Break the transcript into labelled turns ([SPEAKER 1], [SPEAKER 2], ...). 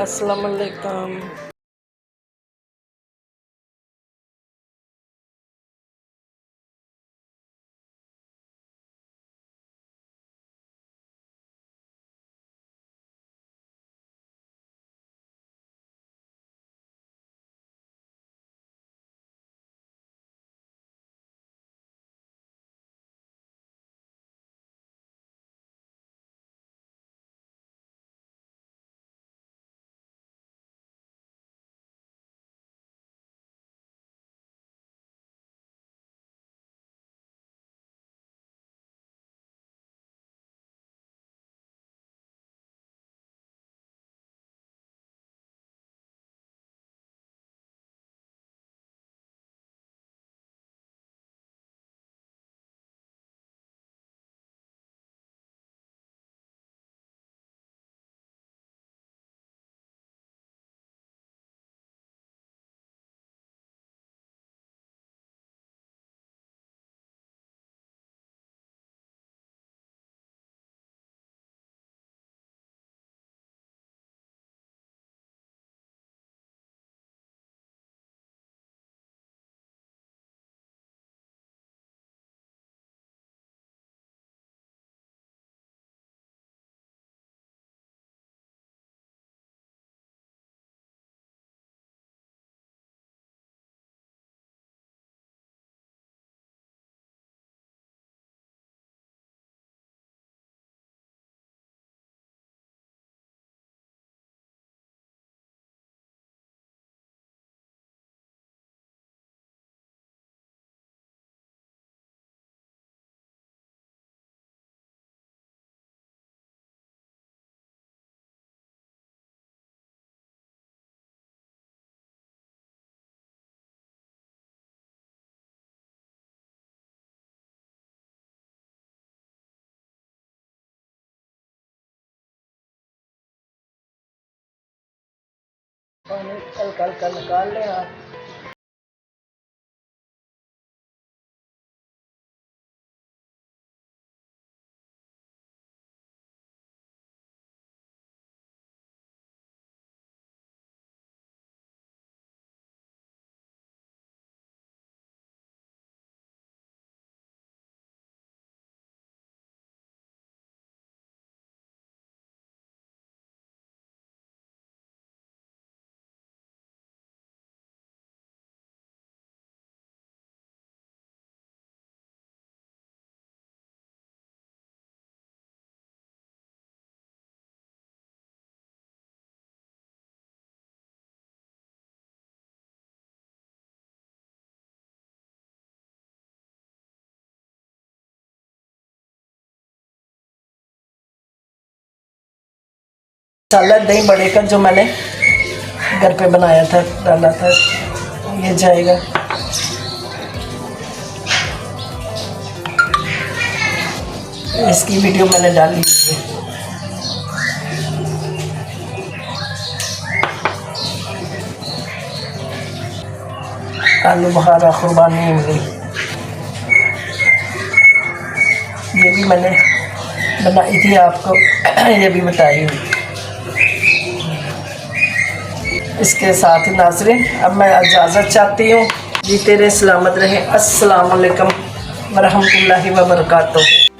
[SPEAKER 1] अस्सलाम वालेकुम। पानी हल्का हल्का निकाल लें आप। सालन दही बड़े का जो मैंने घर पे बनाया था, डाला था, ये जाएगा। इसकी वीडियो मैंने डाली है। आलू बखारा कुर्बानी इमली, ये भी मैंने बनाई थी आपको, ये भी बताई हुई। इसके साथ ही नाज़रीन अब मैं इजाज़त चाहती हूँ। जीते रहे, सलामत रहे। अस्सलाम वालेकुम वरहमतुल्लाहि व बरकातुहू।